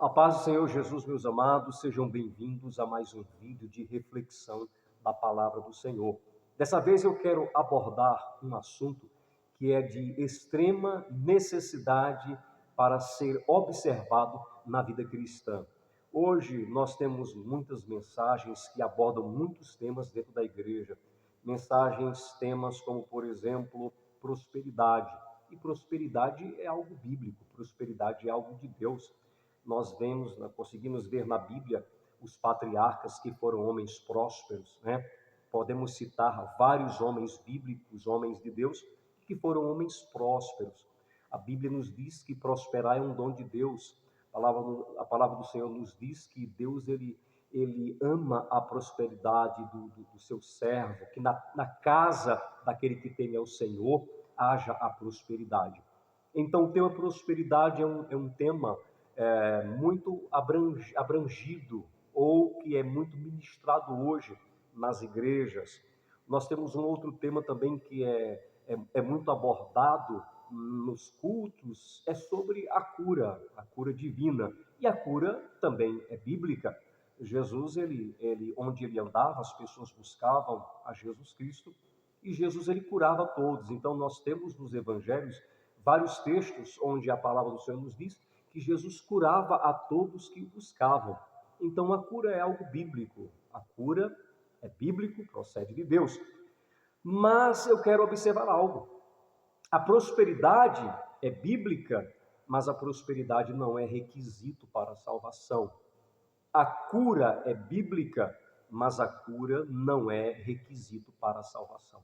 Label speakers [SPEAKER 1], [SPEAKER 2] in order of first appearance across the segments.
[SPEAKER 1] A paz do Senhor Jesus, meus amados, sejam bem-vindos a mais um vídeo de reflexão da palavra do Senhor. Dessa vez eu quero abordar um assunto que é de extrema necessidade para ser observado na vida cristã. Hoje nós temos muitas mensagens que abordam muitos temas dentro da igreja. Temas como, por exemplo, prosperidade. E prosperidade é algo bíblico, prosperidade é algo de Deus. Conseguimos ver na Bíblia os patriarcas que foram homens prósperos, né? Podemos citar vários homens bíblicos, homens de Deus, que foram homens prósperos. A Bíblia nos diz que prosperar é um dom de Deus. A palavra do Senhor nos diz que Deus ele ama a prosperidade do seu servo, que na casa daquele que teme ao Senhor haja a prosperidade. Então, o tema prosperidade é um tema muito abrangido, ou que é muito ministrado hoje nas igrejas. Nós temos um outro tema também que é muito abordado nos cultos, é sobre a cura divina. E a cura também é bíblica. Jesus, onde ele andava, as pessoas buscavam a Jesus Cristo, e Jesus ele curava todos. Então nós temos nos evangelhos vários textos onde a palavra do Senhor nos diz que Jesus curava a todos que o buscavam. Então a cura é algo bíblico. A cura é bíblico, procede de Deus. Mas eu quero observar algo. A prosperidade é bíblica, mas a prosperidade não é requisito para a salvação. A cura é bíblica, mas a cura não é requisito para a salvação.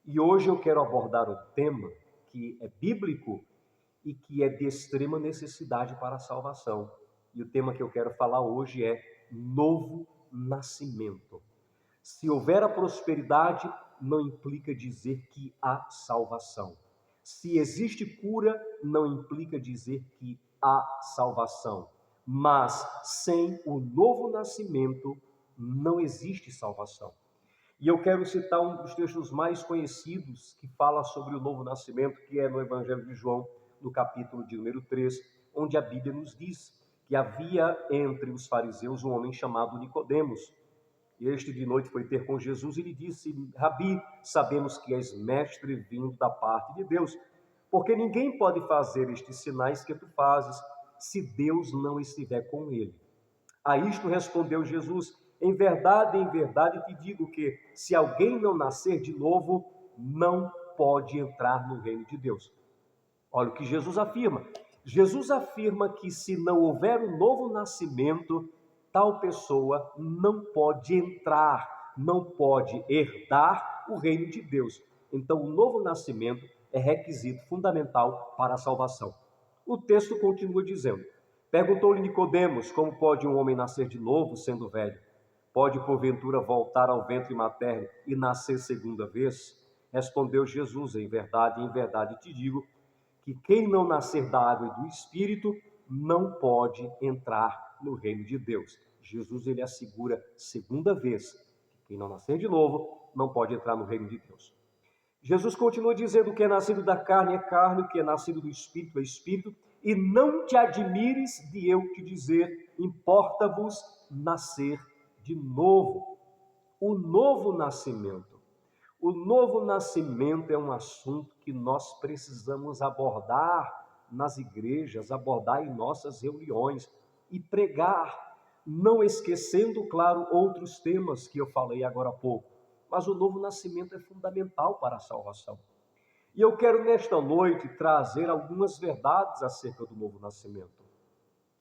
[SPEAKER 1] E hoje eu quero abordar um tema que é bíblico e que é de extrema necessidade para a salvação. E o tema que eu quero falar hoje é novo nascimento. Se houver a prosperidade, não implica dizer que há salvação. Se existe cura, não implica dizer que há salvação. Mas sem o novo nascimento, não existe salvação. E eu quero citar um dos textos mais conhecidos que fala sobre o novo nascimento, que é no Evangelho de João, no capítulo de número 3, onde a Bíblia nos diz que havia entre os fariseus um homem chamado Nicodemos. E este de noite foi ter com Jesus e lhe disse: Rabi, sabemos que és mestre vindo da parte de Deus, porque ninguém pode fazer estes sinais que tu fazes se Deus não estiver com ele. A isto respondeu Jesus: em verdade te digo que, se alguém não nascer de novo, não pode entrar no reino de Deus. Olha o que Jesus afirma. Jesus afirma que se não houver um novo nascimento, tal pessoa não pode entrar, não pode herdar o reino de Deus. Então, o novo nascimento é requisito fundamental para a salvação. O texto continua dizendo: perguntou-lhe Nicodemos: como pode um homem nascer de novo, sendo velho? Pode, porventura, voltar ao ventre materno e nascer segunda vez? Respondeu Jesus: em verdade te digo, que quem não nascer da água e do Espírito não pode entrar no reino de Deus. Jesus ele assegura segunda vez que quem não nascer de novo não pode entrar no reino de Deus. Jesus continua dizendo: o que é nascido da carne é carne, o que é nascido do Espírito é Espírito, e não te admires de eu te dizer: importa-vos nascer de novo. O novo nascimento. O novo nascimento é um assunto que nós precisamos abordar nas igrejas, abordar em nossas reuniões e pregar, não esquecendo, claro, outros temas que eu falei agora há pouco. Mas o novo nascimento é fundamental para a salvação. E eu quero nesta noite trazer algumas verdades acerca do novo nascimento.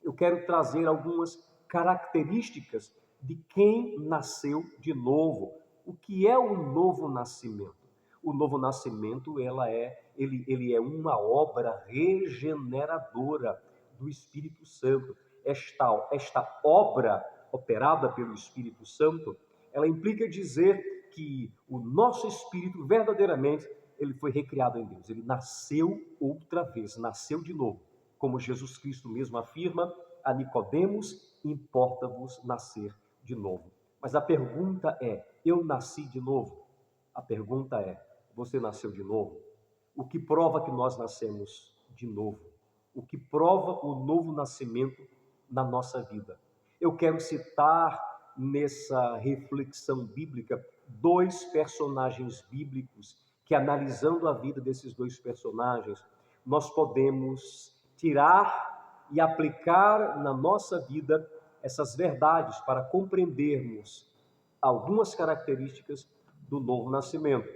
[SPEAKER 1] Eu quero trazer algumas características de quem nasceu de novo. O que é o novo nascimento? O novo nascimento ele é uma obra regeneradora do Espírito Santo. Esta obra operada pelo Espírito Santo, ela implica dizer que o nosso espírito verdadeiramente ele foi recriado em Deus. Ele nasceu outra vez, nasceu de novo. Como Jesus Cristo mesmo afirma a Nicodemos: importa-vos nascer de novo. Mas a pergunta é: eu nasci de novo? A pergunta é: você nasceu de novo? O que prova que nós nascemos de novo? O que prova o novo nascimento na nossa vida. Eu quero citar nessa reflexão bíblica dois personagens bíblicos que, analisando a vida desses dois personagens, nós podemos tirar e aplicar na nossa vida essas verdades para compreendermos algumas características do novo nascimento.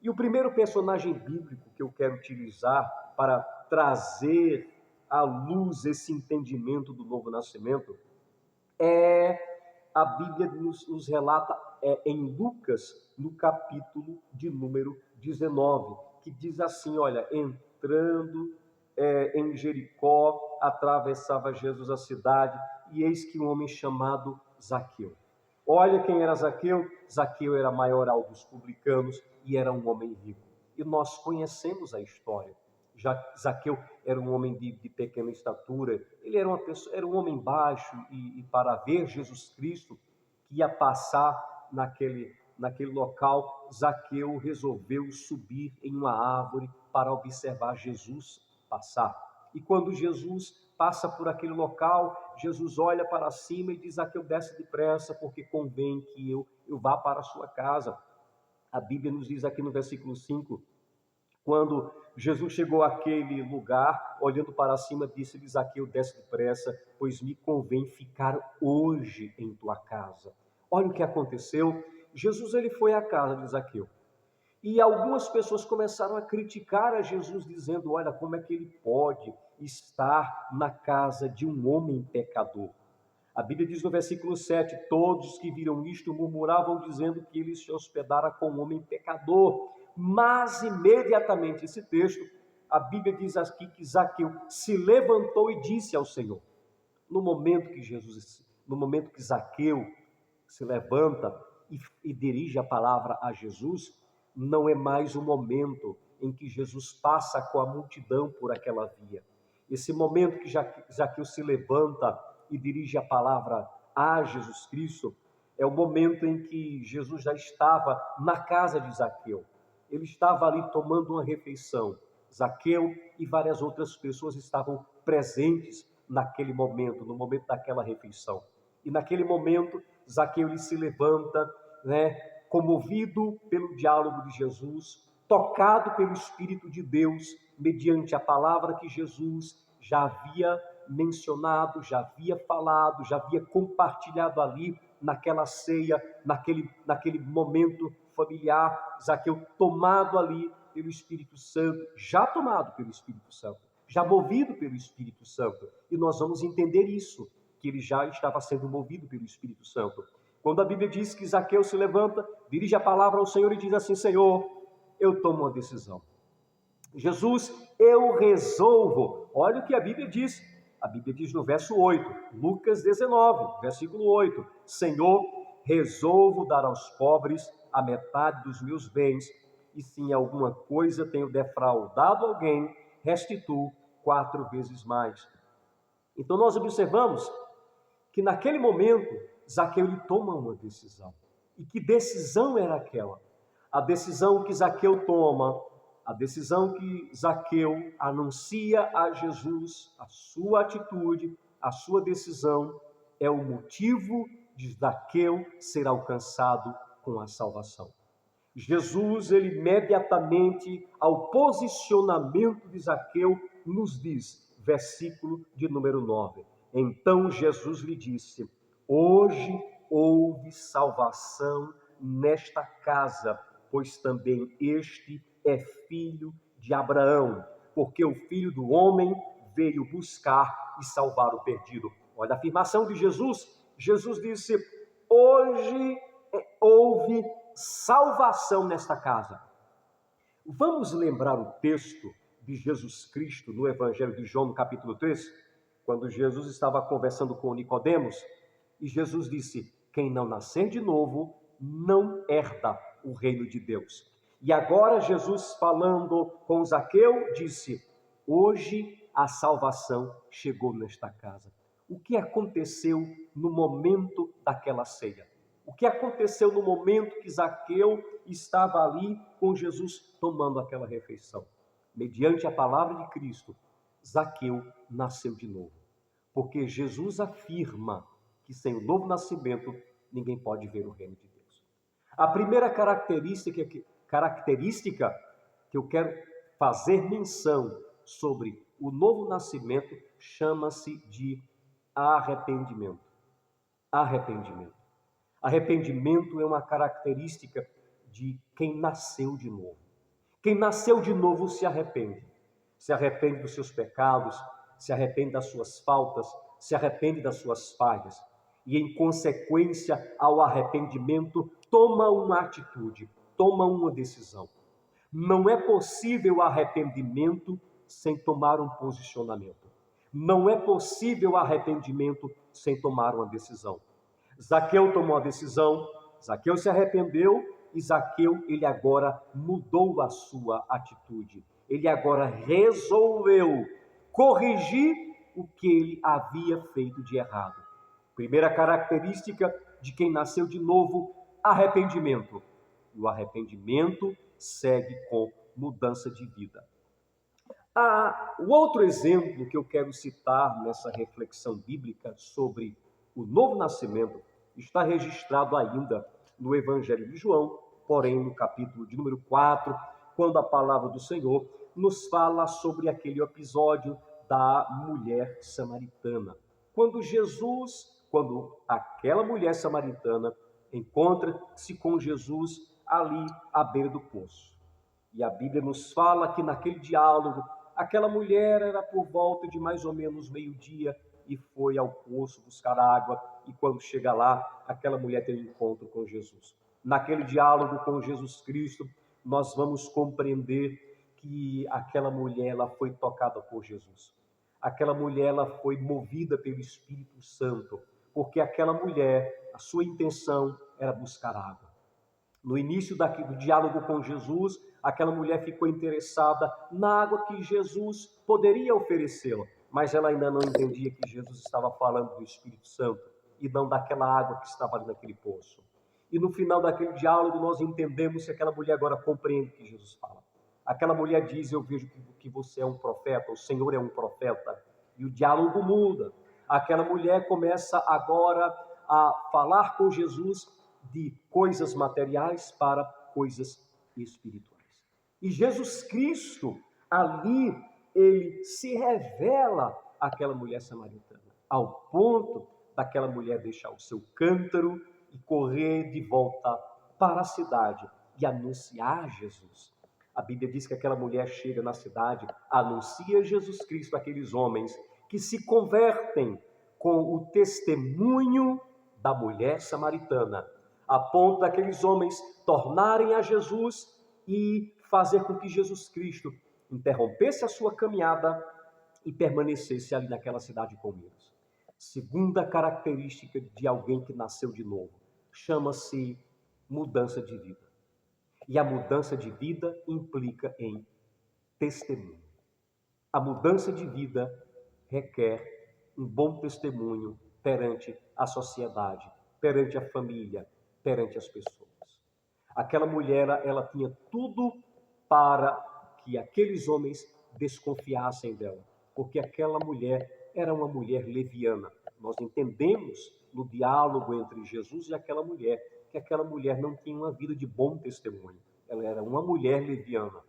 [SPEAKER 1] E o primeiro personagem bíblico que eu quero utilizar para trazer à luz esse entendimento do novo nascimento a Bíblia nos relata em Lucas, no capítulo de número 19, que diz assim, olha, entrando em Jericó, atravessava Jesus a cidade, e eis que um homem chamado Zaqueu. Olha quem era Zaqueu. Zaqueu era maioral dos publicanos e era um homem rico. E nós conhecemos a história. Zaqueu era um homem de pequena estatura, ele era era um homem baixo, e para ver Jesus Cristo, que ia passar naquele local, Zaqueu resolveu subir em uma árvore para observar Jesus passar. E quando Jesus passa por aquele local, Jesus olha para cima e diz: Zaqueu, desce depressa, porque convém que eu vá para a sua casa. A Bíblia nos diz aqui no versículo 5, quando Jesus chegou àquele lugar, olhando para cima, disse-lhe: Zaqueu, desce depressa, pois me convém ficar hoje em tua casa. Olha o que aconteceu. Jesus ele foi à casa de Zaqueu. E algumas pessoas começaram a criticar a Jesus, dizendo: olha, como é que ele pode estar na casa de um homem pecador? A Bíblia diz no versículo 7, todos que viram isto murmuravam, dizendo que ele se hospedara com um homem pecador. Mas imediatamente, esse texto, a Bíblia diz aqui que Zaqueu se levantou e disse ao Senhor. No momento que Zaqueu se levanta e dirige a palavra a Jesus, não é mais o momento em que Jesus passa com a multidão por aquela via. Esse momento que Zaqueu se levanta e dirige a palavra a Jesus Cristo, é o momento em que Jesus já estava na casa de Zaqueu. Ele estava ali tomando uma refeição. Zaqueu e várias outras pessoas estavam presentes naquele momento, no momento daquela refeição. E naquele momento, Zaqueu ele se levanta, comovido pelo diálogo de Jesus, tocado pelo Espírito de Deus, mediante a palavra que Jesus já havia mencionado, já havia falado, já havia compartilhado ali naquela ceia, naquele momento familiar. Zaqueu tomado ali pelo Espírito Santo, já tomado pelo Espírito Santo, já movido pelo Espírito Santo. E nós vamos entender isso, que ele já estava sendo movido pelo Espírito Santo. Quando a Bíblia diz que Zaqueu se levanta, dirige a palavra ao Senhor e diz assim: Senhor, eu tomo uma decisão. Jesus, eu resolvo. Olha o que a Bíblia diz. A Bíblia diz no verso 8, Lucas 19, versículo 8: Senhor, resolvo dar aos pobres a metade dos meus bens, e se em alguma coisa tenho defraudado alguém, restituo 4 vezes mais. Então nós observamos que naquele momento Zaqueu ele toma uma decisão. E que decisão era aquela? A decisão que Zaqueu toma, a decisão que Zaqueu anuncia a Jesus, a sua atitude, a sua decisão, é o motivo de Zaqueu ser alcançado com a salvação. Jesus, ele imediatamente, ao posicionamento de Zaqueu, nos diz, versículo de número 9, então Jesus lhe disse: hoje houve salvação nesta casa, pois também este é filho de Abraão, porque o Filho do Homem veio buscar e salvar o perdido. Olha a afirmação de Jesus. Jesus disse: hoje houve salvação nesta casa. Vamos lembrar o texto de Jesus Cristo no Evangelho de João, no capítulo 3, quando Jesus estava conversando com Nicodemos, e Jesus disse: quem não nascer de novo não herda o reino de Deus. E agora Jesus, falando com Zaqueu, disse: hoje a salvação chegou nesta casa. O que aconteceu no momento daquela ceia? O que aconteceu no momento que Zaqueu estava ali com Jesus tomando aquela refeição? Mediante a palavra de Cristo, Zaqueu nasceu de novo. porque Jesus afirma que sem o novo nascimento ninguém pode ver o reino de Deus. A primeira característica que eu quero fazer menção sobre o novo nascimento chama-se de arrependimento. Arrependimento. Arrependimento é uma característica de quem nasceu de novo. Quem nasceu de novo se arrepende. Se arrepende dos seus pecados, se arrepende das suas faltas, se arrepende das suas falhas. E em consequência ao arrependimento, toma uma atitude, toma uma decisão. Não é possível arrependimento sem tomar um posicionamento. Não é possível arrependimento sem tomar uma decisão. Zaqueu tomou a decisão, Zaqueu se arrependeu e Zaqueu, ele agora mudou a sua atitude. Ele agora resolveu corrigir o que ele havia feito de errado. Primeira característica de quem nasceu de novo, arrependimento. E o arrependimento segue com mudança de vida. O outro exemplo que eu quero citar nessa reflexão bíblica sobre o novo nascimento está registrado ainda no Evangelho de João, porém no capítulo de número 4, quando a palavra do Senhor nos fala sobre aquele episódio da mulher samaritana. Quando aquela mulher samaritana encontra-se com Jesus ali à beira do poço. E a Bíblia nos fala que naquele diálogo, aquela mulher era por volta de mais ou menos meio-dia e foi ao poço buscar água. E quando chega lá, aquela mulher tem um encontro com Jesus. Naquele diálogo com Jesus Cristo, nós vamos compreender que aquela mulher ela foi tocada por Jesus. Aquela mulher ela foi movida pelo Espírito Santo, porque aquela mulher, a sua intenção era buscar água. No início do diálogo com Jesus, aquela mulher ficou interessada na água que Jesus poderia oferecê-la, mas ela ainda não entendia que Jesus estava falando do Espírito Santo e não daquela água que estava ali naquele poço. E no final daquele diálogo nós entendemos que aquela mulher agora compreende o que Jesus fala. Aquela mulher diz: eu vejo que você é um profeta, o Senhor é um profeta. E o diálogo muda. Aquela mulher começa agora a falar com Jesus de coisas materiais para coisas espirituais. E Jesus Cristo, ali, ele se revela àquela mulher samaritana, ao ponto daquela mulher deixar o seu cântaro e correr de volta para a cidade e anunciar Jesus. A Bíblia diz que aquela mulher chega na cidade, anuncia Jesus Cristo àqueles homens que se convertem com o testemunho da mulher samaritana, a ponto daqueles homens tornarem a Jesus e fazer com que Jesus Cristo interrompesse a sua caminhada e permanecesse ali naquela cidade com eles. Segunda característica de alguém que nasceu de novo, chama-se mudança de vida. E a mudança de vida implica em testemunho. A mudança de vida requer um bom testemunho perante a sociedade, perante a família, perante as pessoas. Aquela mulher, ela tinha tudo para que aqueles homens desconfiassem dela, porque aquela mulher era uma mulher leviana. Nós entendemos no diálogo entre Jesus e aquela mulher que aquela mulher não tinha uma vida de bom testemunho. Ela era uma mulher leviana.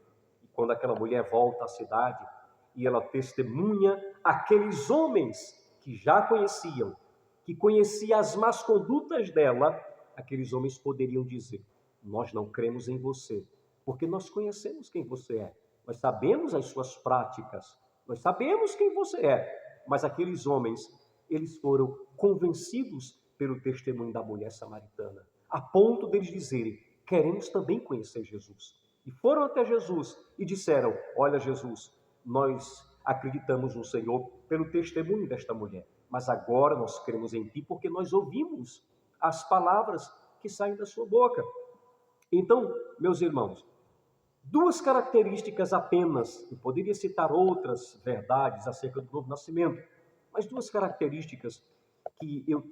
[SPEAKER 1] E quando aquela mulher volta à cidade e ela testemunha aqueles homens que já conheciam, que conheciam as más condutas dela, aqueles homens poderiam dizer: nós não cremos em você, porque nós conhecemos quem você é. Nós sabemos as suas práticas, nós sabemos quem você é. Mas aqueles homens, eles foram convencidos pelo testemunho da mulher samaritana, a ponto deles dizerem: queremos também conhecer Jesus. E foram até Jesus e disseram: olha, Jesus, nós acreditamos no Senhor pelo testemunho desta mulher, mas agora nós cremos em Ti porque nós ouvimos as palavras que saem da sua boca. Então, meus irmãos, duas características apenas, eu poderia citar outras verdades acerca do novo nascimento, mas duas características que eu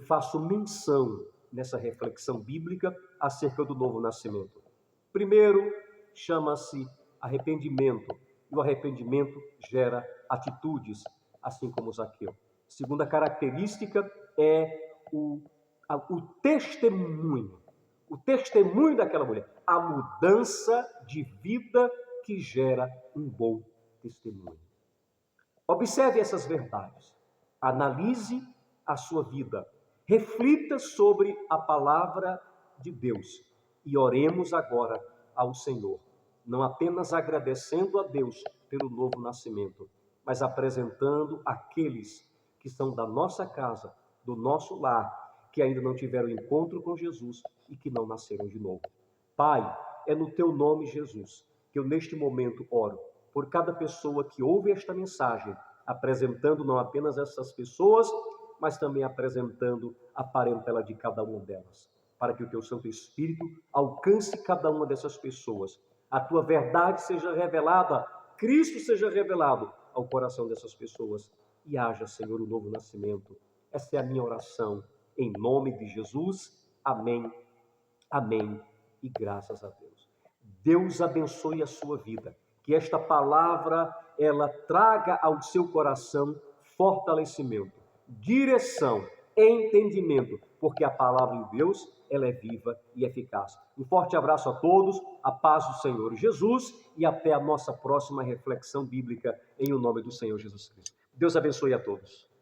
[SPEAKER 1] faço menção nessa reflexão bíblica acerca do novo nascimento. Primeiro, chama-se arrependimento, e o arrependimento gera atitudes. assim como Zaqueu. Segunda característica é o testemunho. O testemunho daquela mulher. A mudança de vida que gera um bom testemunho. Observe essas verdades. Analise a sua vida. Reflita sobre a palavra de Deus. E oremos agora ao Senhor. Não apenas agradecendo a Deus pelo novo nascimento, mas apresentando aqueles que são da nossa casa, do nosso lar, que ainda não tiveram encontro com Jesus e que não nasceram de novo. Pai, é no teu nome, Jesus, que eu neste momento oro por cada pessoa que ouve esta mensagem, apresentando não apenas essas pessoas, mas também apresentando a parentela de cada uma delas, para que o teu Santo Espírito alcance cada uma dessas pessoas, a tua verdade seja revelada, Cristo seja revelado ao coração dessas pessoas e haja, Senhor, o novo nascimento. Essa é a minha oração, em nome de Jesus. Amém, amém e graças a Deus. Deus abençoe a sua vida, que esta palavra, ela traga ao seu coração fortalecimento, direção, entendimento, porque a palavra de Deus, ela é viva e eficaz. Um forte abraço a todos, a paz do Senhor Jesus e até a nossa próxima reflexão bíblica em o nome do Senhor Jesus Cristo. Deus abençoe a todos.